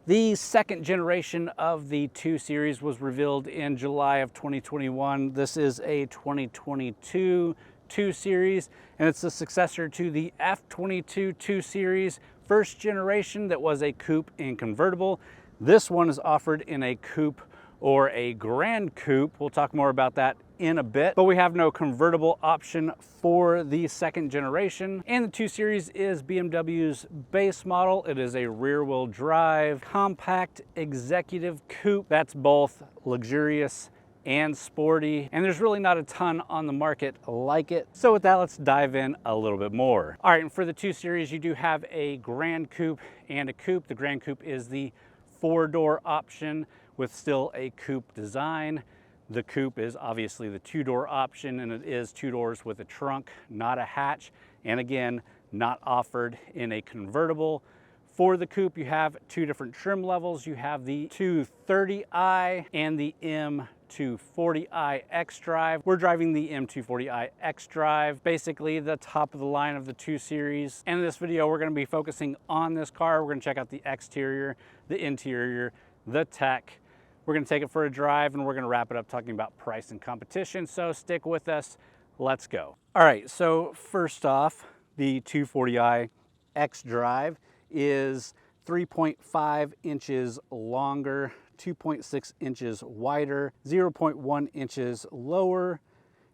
The second generation of the 2 Series was revealed in July of 2021. This is a 2022 2 Series, and it's the successor to the F22 2 Series, first generation that was a coupe and convertible. This one is offered in a coupe or a grand coupe. We'll talk more about that in a bit, but we have no convertible option for the second generation. And the 2 Series is BMW's base model. It is a rear-wheel drive, compact executive coupe that's both luxurious and sporty, and there's really not a ton on the market like it. So with that, let's dive in a little bit more. All right, and for the 2 Series, you do have a grand coupe and a coupe. The grand coupe is the 4-door option with still a coupe design. The coupe is obviously the 2-door option, and it is 2 doors with a trunk, not a hatch, and again, not offered in a convertible. For the coupe, you have 2 different trim levels. You have the 230i and the M240i xDrive. We're driving the M240i xDrive, basically the top of the line of the 2 Series. And in this video, we're gonna be focusing on this car. We're gonna check out the exterior, the interior, the tech. We're gonna take it for a drive, and we're gonna wrap it up talking about price and competition. So stick with us, let's go. All right, so first off, the 240i xDrive is 3.5 inches longer, 2.6 inches wider, 0.1 inches lower,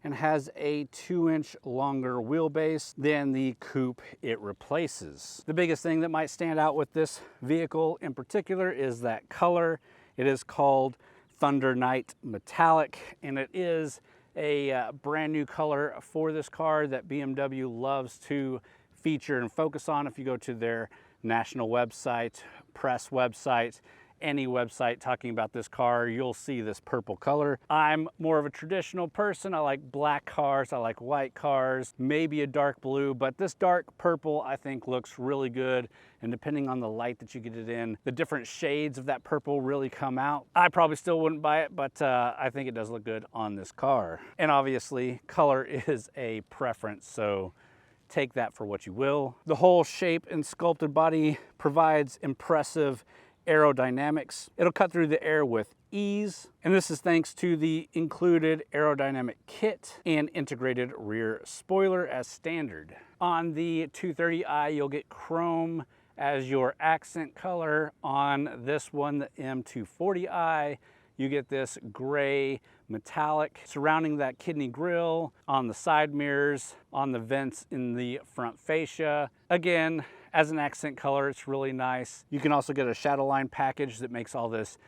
and has a 2-inch longer wheelbase than the coupe it replaces. The biggest thing that might stand out with this vehicle in particular is that color. It is called Thunder Night Metallic, and it is a brand new color for this car that BMW loves to feature and focus on. If you go to their national website, press website, any website talking about this car, you'll see this purple color. I'm more of a traditional person. I like black cars, I like white cars, maybe a dark blue, but this dark purple I think looks really good. And depending on the light that you get it in, the different shades of that purple really come out. I probably still wouldn't buy it, but I think it does look good on this car. And obviously, color is a preference, so take that for what you will. The whole shape and sculpted body provides impressive aerodynamics. It'll cut through the air with ease, and this is thanks to the included Aerodynamic Kit and integrated rear spoiler as standard. On the 230i, you'll get chrome as your accent color. On this one, the M240i, you get this gray metallic surrounding that kidney grille, on the side mirrors, on the vents in the front fascia. Again, as an accent color, it's really nice. You can also get a shadow line package that makes all this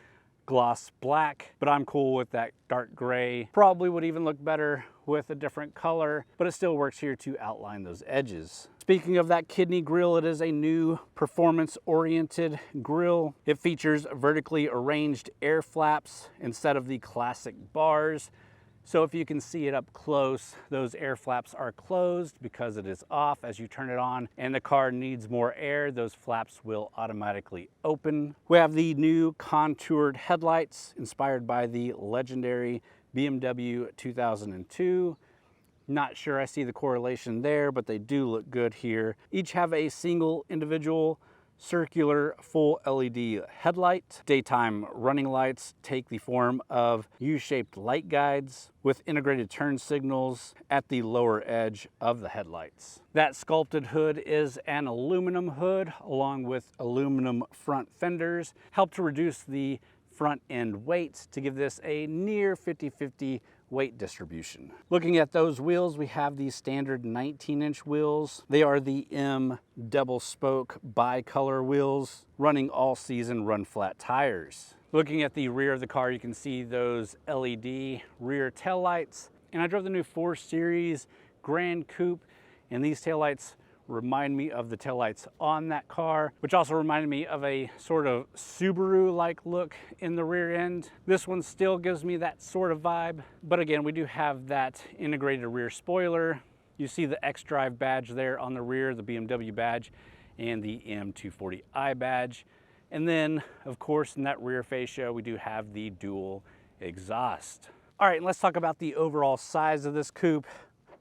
gloss black, but I'm cool with that dark gray. Probably would even look better with a different color, but it still works here to outline those edges. Speaking of that kidney grille, it is a new performance-oriented grille. It features vertically arranged air flaps instead of the classic bars. So if you can see it up close, those air flaps are closed because it is off. As you turn it on and the car needs more air, those flaps will automatically open. We have the new contoured headlights inspired by the legendary BMW 2002. Not sure I see the correlation there, but they do look good here. Each have a single individual circular full LED headlight. Daytime running lights take the form of U-shaped light guides with integrated turn signals at the lower edge of the headlights. That sculpted hood is an aluminum hood along with aluminum front fenders, help to reduce the front end weight to give this a near 50-50 weight distribution. Looking at those wheels, we have the standard 19-inch wheels. They are the M double spoke bicolor wheels, running all season run flat tires. Looking at the rear of the car, you can see those LED rear taillights. And I drove the new 4 Series Grand Coupe, and these taillights remind me of the taillights on that car, which also reminded me of a sort of Subaru-like look in the rear end. This one still gives me that sort of vibe, but again, we do have that integrated rear spoiler. You see the xDrive badge there on the rear, the BMW badge, and the M240i badge. And then, of course, in that rear fascia, we do have the dual exhaust. All right, let's talk about the overall size of this coupe.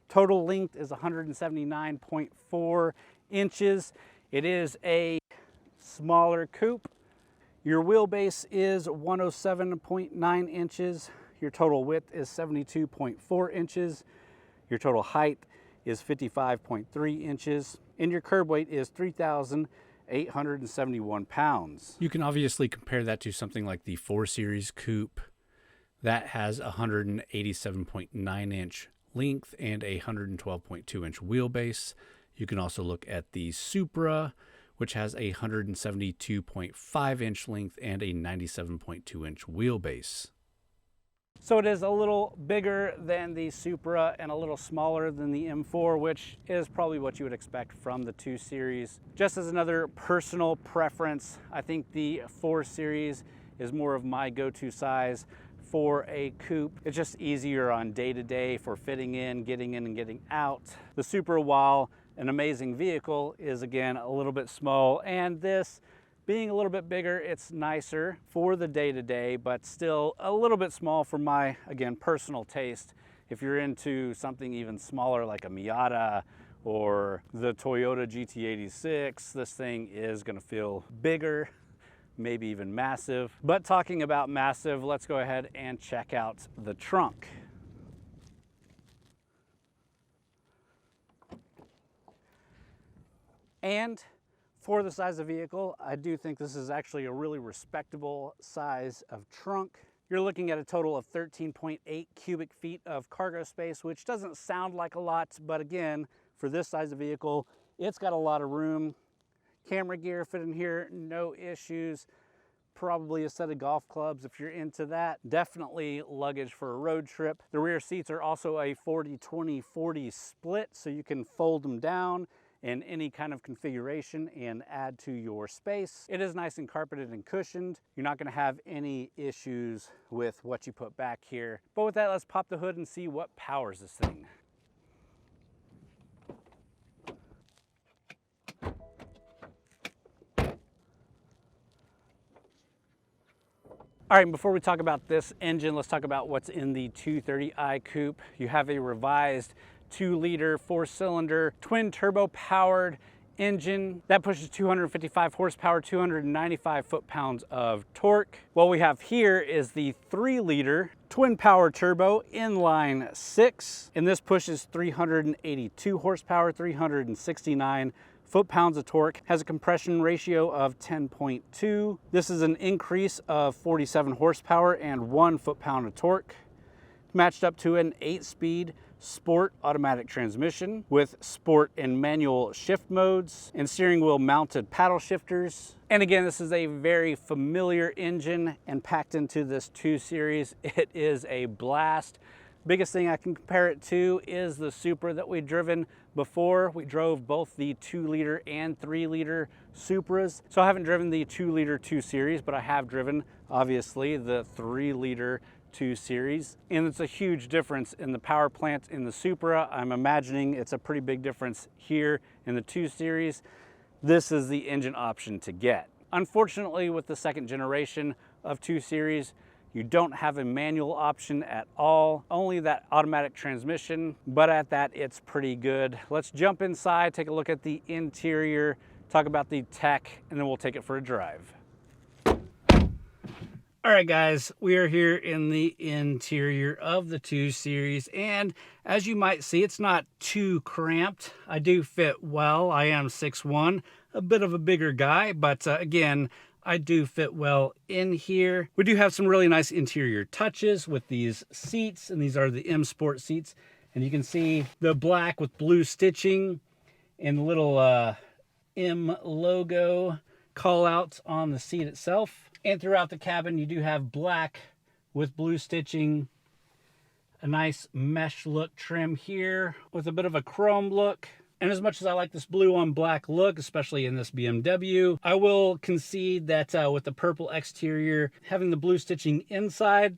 Total length is 179.4 inches. It is a smaller coupe. Your wheelbase is 107.9 inches. Your total width is 72.4 inches. Your total height is 55.3 inches. And your curb weight is 3,871 pounds. You can obviously compare that to something like the 4 Series Coupe. That has a 187.9 inch length and a 112.2 inch wheelbase. You can also look at the Supra, which has a 172.5 inch length and a 97.2 inch wheelbase. So it is a little bigger than the Supra and a little smaller than the M4, which is probably what you would expect from the 2 Series. Just as another personal preference, I think the 4 Series is more of my go-to size for a coupe. It's just easier on day-to-day for fitting in and getting out. The Supra, while an amazing vehicle, is again a little bit small, and this being a little bit bigger, it's nicer for the day-to-day, but still a little bit small for my, again, personal taste. If you're into something even smaller like a Miata or the Toyota GT86, this thing is gonna feel bigger, maybe even massive. But talking about massive, let's go ahead and check out the trunk. And for the size of vehicle, I do think this is actually a really respectable size of trunk. You're looking at a total of 13.8 cubic feet of cargo space, which doesn't sound like a lot, but again, for this size of vehicle, it's got a lot of room. Camera gear fit in here, no issues. Probably a set of golf clubs if you're into that. Definitely luggage for a road trip. The rear seats are also a 40-20-40 split, so you can fold them down in any kind of configuration and add to your space. It is nice and carpeted and cushioned. You're not gonna have any issues with what you put back here. But with that, let's pop the hood and see what powers this thing. All right, before we talk about this engine, let's talk about what's in the 230i Coupe. You have a revised 2-liter 4-cylinder twin turbo powered engine that pushes 255 horsepower, 295 foot-pounds of torque. What we have here is the 3-liter TwinPower Turbo inline 6, and this pushes 382 horsepower, 369 foot-pounds of torque, has a compression ratio of 10.2. This is an increase of 47 horsepower and 1 foot-pound of torque, matched up to an 8-speed sport automatic transmission with sport and manual shift modes and steering wheel mounted paddle shifters. And again, this is a very familiar engine, and packed into this 2 Series, it is a blast. Biggest thing I can compare it to is the Supra that we've driven before. We drove both the 2-liter and 3-liter Supras. So I haven't driven the 2-liter 2 Series, but I have driven, obviously, the 3-liter 2 Series. And it's a huge difference in the power plant in the Supra. I'm imagining it's a pretty big difference here in the 2 Series. This is the engine option to get. Unfortunately, with the 2nd generation of 2 Series, you don't have a manual option at all, only that automatic transmission, but at that, it's pretty good. Let's jump inside, take a look at the interior, talk about the tech, and then we'll take it for a drive. All right, guys, we are here in the interior of the 2 Series, and as you might see, it's not too cramped. I do fit well. I am 6'1", a bit of a bigger guy, but again, I do fit well in here. We do have some really nice interior touches with these seats, and these are the M Sport seats. And you can see the black with blue stitching and the little M logo call out on the seat itself. And throughout the cabin, you do have black with blue stitching, a nice mesh look trim here with a bit of a chrome look. And as much as I like this blue on black look, especially in this BMW, I will concede that with the purple exterior, having the blue stitching inside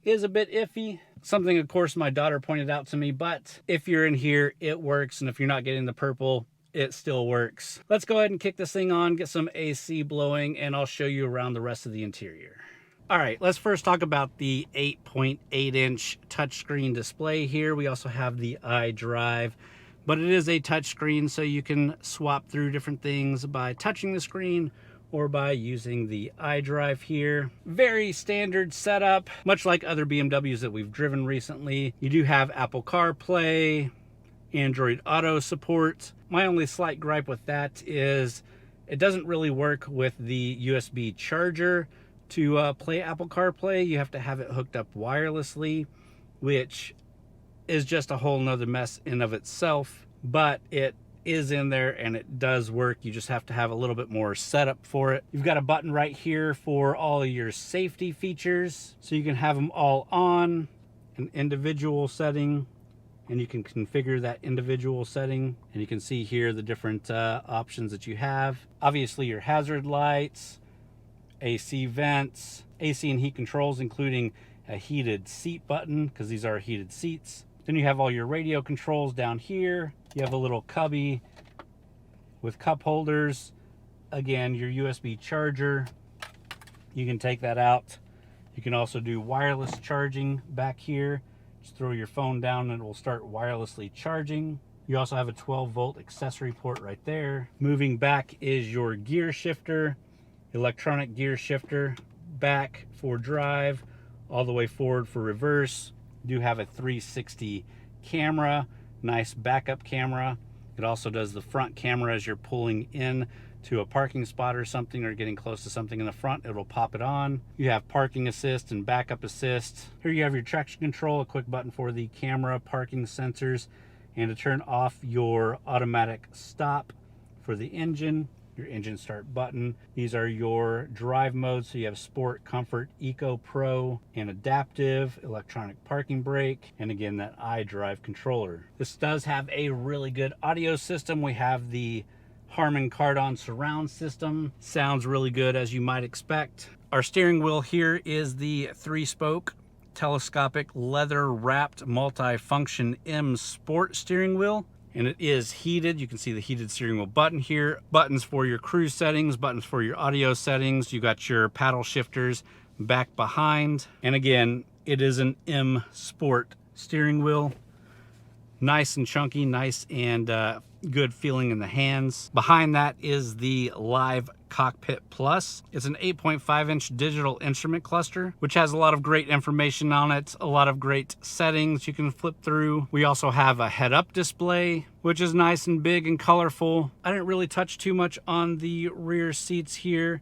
is a bit iffy. Something, of course, my daughter pointed out to me, but if you're in here, it works. And if you're not getting the purple, it still works. Let's go ahead and kick this thing on, get some AC blowing, and I'll show you around the rest of the interior. All right, let's first talk about the 8.8-inch touchscreen display here. We also have the iDrive, but it is a touchscreen, so you can swap through different things by touching the screen or by using the iDrive here. Very standard setup, much like other BMWs that we've driven recently. You do have Apple CarPlay, Android Auto support. My only slight gripe with that is it doesn't really work with the USB charger to play Apple CarPlay. You have to have it hooked up wirelessly, which is just a whole nother mess in of itself, but it is in there and it does work. You just have to have a little bit more setup for it. You've got a button right here for all of your safety features, so you can have them all on, an individual setting, and you can configure that individual setting, and you can see here the different options that you have. Obviously your hazard lights, AC vents, AC and heat controls, including a heated seat button, because these are heated seats. Then you have all your radio controls down here. You have a little cubby with cup holders. Again, your USB charger, you can take that out. You can also do wireless charging back here. Just throw your phone down and it will start wirelessly charging. You also have a 12-volt accessory port right there. Moving back is your gear shifter, electronic gear shifter, back for drive, all the way forward for reverse. You do have a 360 camera, nice backup camera. It also does the front camera as you're pulling in to a parking spot or something, or getting close to something in the front, it'll pop it on. You have parking assist and backup assist. Here you have your traction control, a quick button for the camera, parking sensors, and to turn off your automatic stop for the engine, your engine start button. These are your drive modes, so you have Sport, Comfort, Eco, Pro, and Adaptive, electronic parking brake, and again that iDrive controller. This does have a really good audio system. We have the Harman Kardon surround system. Sounds really good, as you might expect. Our steering wheel here is the 3-spoke telescopic leather wrapped multi-function M Sport steering wheel, and it is heated. You can see the heated steering wheel button here, buttons for your cruise settings, buttons for your audio settings. You got your paddle shifters back behind, and again it is an M Sport steering wheel. Nice and chunky, nice and good feeling in the hands. Behind that is the Live Cockpit Plus. It's an 8.5-inch digital instrument cluster, which has a lot of great information on it, a lot of great settings you can flip through. We also have a head-up display, which is nice and big and colorful. I didn't really touch too much on the rear seats here.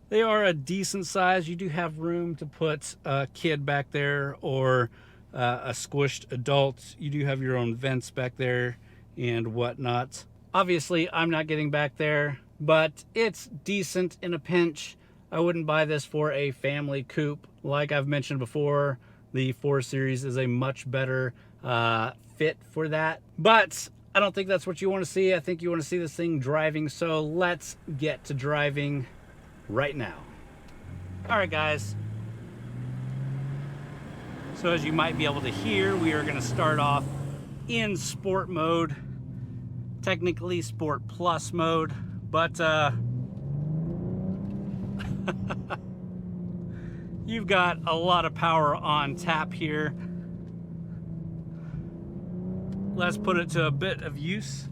They are a decent size. You do have room to put a kid back there or a squished adult. You do have your own vents back there and whatnot. Obviously, I'm not getting back there, but it's decent in a pinch. I wouldn't buy this for a family coupe. Like I've mentioned before, the 4 Series is a much better fit for that. But I don't think that's what you want to see. I think you want to see this thing driving, so let's get to driving right now. All right, guys. So as you might be able to hear, we are going to start off in sport mode, technically Sport Plus mode, but you've got a lot of power on tap here. Let's put it to a bit of use.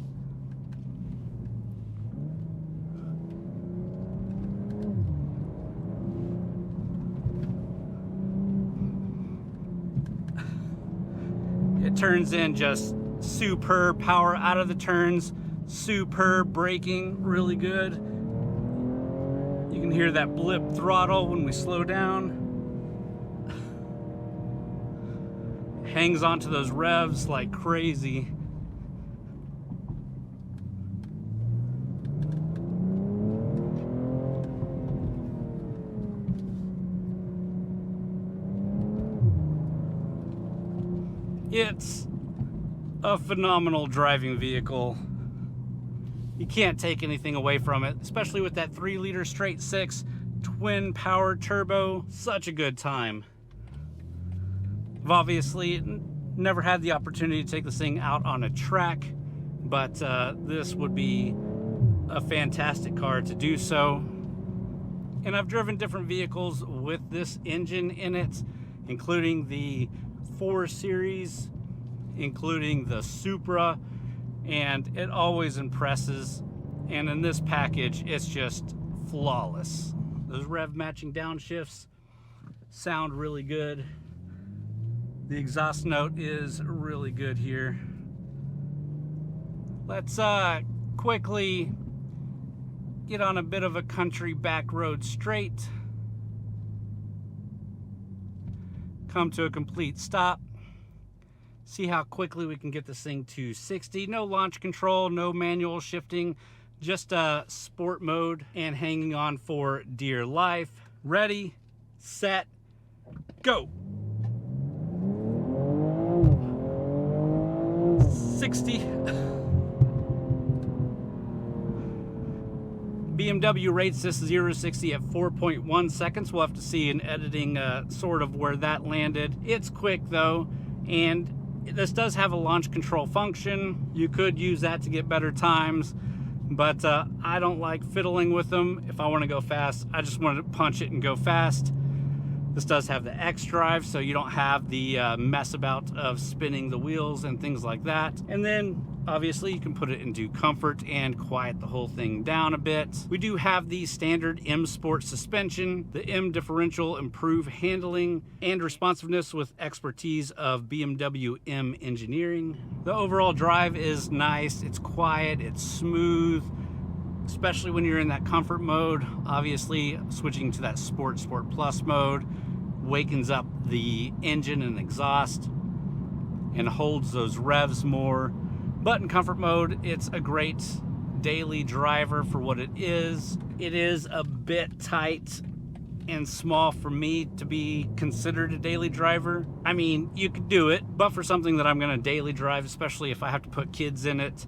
It turns in just superb power out of the turns, superb braking, really good. You can hear that blip throttle when we slow down. Hangs onto those revs like crazy. It's a phenomenal driving vehicle. You can't take anything away from it, especially with that 3-liter straight 6 TwinPower Turbo. Such a good time. I've obviously never had the opportunity to take this thing out on a track, but this would be a fantastic car to do so. And I've driven different vehicles with this engine in it, including the 4 Series, including the Supra, and it always impresses. And in this package, it's just flawless. Those rev matching downshifts sound really good. The exhaust note is really good here. Let's quickly get on a bit of a country back road straight. Come to a complete stop. See how quickly we can get this thing to 60. No launch control, no manual shifting, just sport mode and hanging on for dear life. Ready, set, go. 60. BMW rates this 0 to 60 at 4.1 seconds. We'll have to see in editing sort of where that landed. It's quick though, and this does have a launch control function. You could use that to get better times, but I don't like fiddling with them. If I want to go fast, I just want to punch it and go fast. This does have the xDrive, so you don't have the mess about of spinning the wheels and things like that. And then obviously you can put it into comfort and quiet the whole thing down a bit. We do have the standard M Sport suspension. The M differential improve handling and responsiveness with expertise of BMW M engineering. The overall drive is nice, it's quiet, it's smooth, especially when you're in that comfort mode. Obviously switching to that Sport Plus mode wakens up the engine and exhaust and holds those revs more. But in comfort mode, it's a great daily driver for what it is. It is a bit tight and small for me to be considered a daily driver. I mean, you could do it, but for something that I'm gonna daily drive, especially if I have to put kids in it,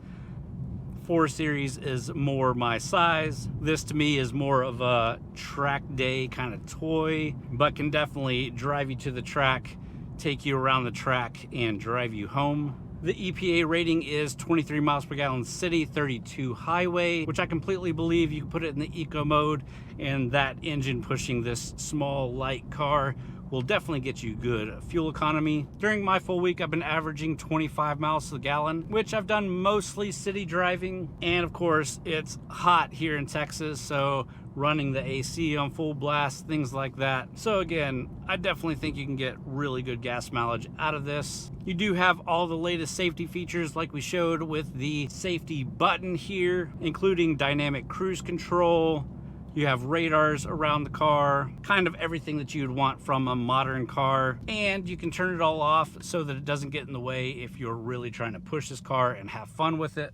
4 Series is more my size. This to me is more of a track day kind of toy, but can definitely drive you to the track, take you around the track, and drive you home. The EPA rating is 23 miles per gallon city, 32 highway, which I completely believe. You can put it in the eco mode, and that engine pushing this small, light car will definitely get you good fuel economy. During my full week, I've been averaging 25 miles to the gallon, which I've done mostly city driving. And of course, it's hot here in Texas, so running the AC on full blast, things like that. So again, I definitely think you can get really good gas mileage out of this. You do have all the latest safety features like we showed with the safety button here, including dynamic cruise control. You have radars around the car, kind of everything that you'd want from a modern car. And you can turn it all off so that it doesn't get in the way if you're really trying to push this car and have fun with it.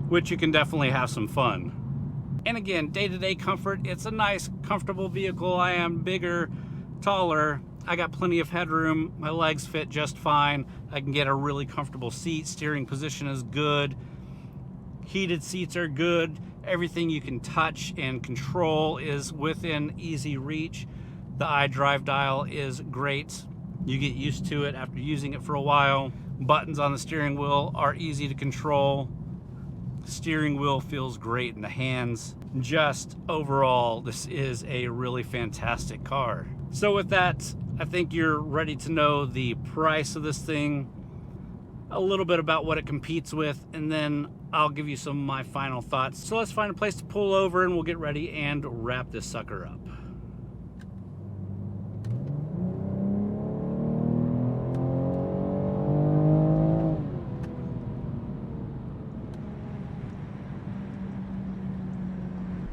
Which you can definitely have some fun. And again, day-to-day comfort, it's a nice, comfortable vehicle. I am bigger, taller. I got plenty of headroom. My legs fit just fine. I can get a really comfortable seat. Steering position is good. Heated seats are good. Everything you can touch and control is within easy reach. The iDrive dial is great. You get used to it after using it for a while. Buttons on the steering wheel are easy to control. The steering wheel feels great in the hands. Just overall, this is a really fantastic car. So with that, I think you're ready to know the price of this thing, a little bit about what it competes with, and then I'll give you some of my final thoughts. So let's find a place to pull over and we'll get ready and wrap this sucker up.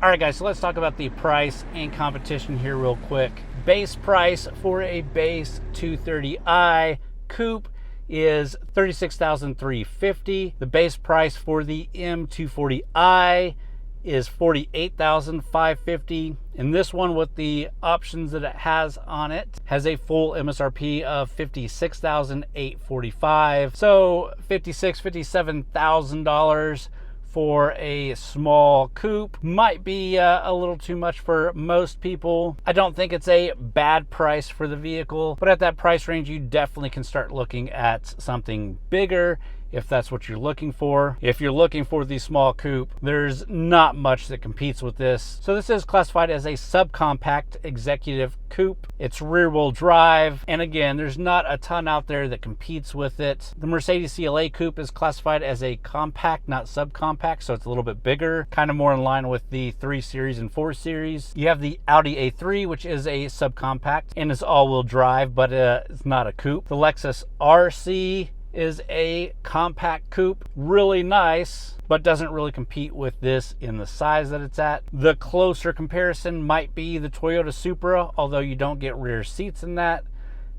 All right guys, so let's talk about the price and competition here real quick. Base price for a base 230i Coupe is $36,350. The base price for the M240i is $48,550. And this one, with the options that it has on it, has a full MSRP of $56,845. So $56,000, $57,000 for a small coupe might be a little too much for most people. I don't think it's a bad price for the vehicle, but at that price range, you definitely can start looking at something bigger if that's what you're looking for. If you're looking for the small coupe, there's not much that competes with this. So this is classified as a subcompact executive coupe. It's rear wheel drive, and again, there's not a ton out there that competes with it. The Mercedes CLA coupe is classified as a compact, not subcompact, so it's a little bit bigger, kind of more in line with the 3 Series and 4 Series. You have the Audi A3, which is a subcompact and is all-wheel drive, but it's not a coupe. The Lexus RC is a compact coupe, really nice, but doesn't really compete with this in the size that it's at. The closer comparison might be the Toyota Supra, although you don't get rear seats in that.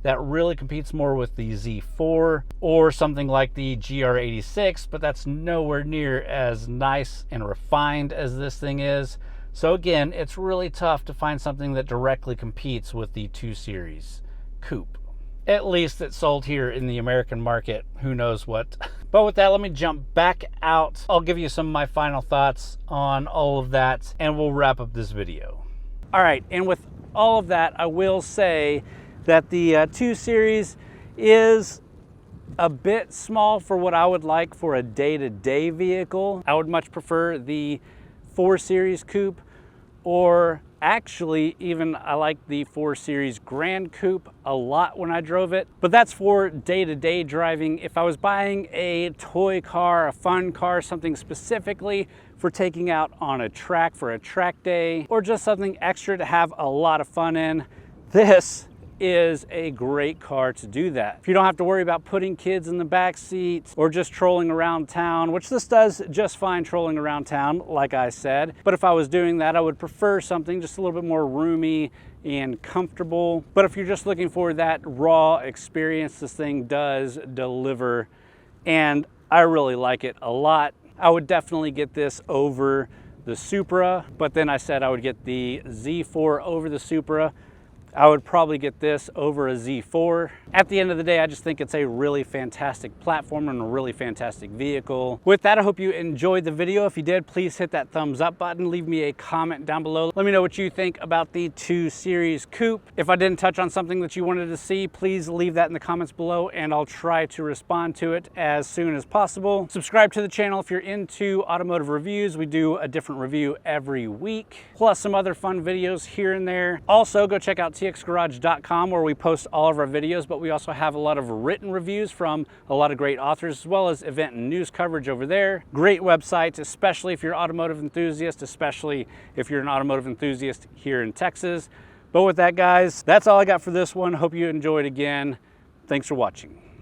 That really competes more with the Z4 or something like the GR86, but that's nowhere near as nice and refined as this thing is. So again, it's really tough to find something that directly competes with the 2 Series coupe. At least it's sold here in the American market. Who knows what. But with that, let me jump back out. I'll give you some of my final thoughts on all of that, and we'll wrap up this video. All right, and with all of that, I will say that the 2 Series is a bit small for what I would like for a day-to-day vehicle. I would much prefer the 4 Series coupe, or actually even I like the 4 Series Grand Coupe a lot when I drove it, but that's for day-to-day driving. If I was buying a toy car, a fun car, something specifically for taking out on a track for a track day, or just something extra to have a lot of fun in, this is a great car to do that. If you don't have to worry about putting kids in the back seat or just trolling around town, which this does just fine trolling around town, like I said. But if I was doing that, I would prefer something just a little bit more roomy and comfortable. But if you're just looking for that raw experience, this thing does deliver, and I really like it a lot. I would definitely get this over the Supra, but then I said I would get the Z4 over the Supra. I would probably get this over a Z4. At the end of the day, I just think it's a really fantastic platform and a really fantastic vehicle. With that, I hope you enjoyed the video. If you did, please hit that thumbs up button. Leave me a comment down below. Let me know what you think about the 2 Series coupe. If I didn't touch on something that you wanted to see, please leave that in the comments below and I'll try to respond to it as soon as possible. Subscribe to the channel if you're into automotive reviews. We do a different review every week, plus some other fun videos here and there. Also, go check out txgarage.com where we post all of our videos, but we also have a lot of written reviews from a lot of great authors, as well as event and news coverage over there. Great website, especially if you're an automotive enthusiast, especially if you're an automotive enthusiast here in Texas. But with that, guys, that's all I got for this one. Hope you enjoyed again. Thanks for watching.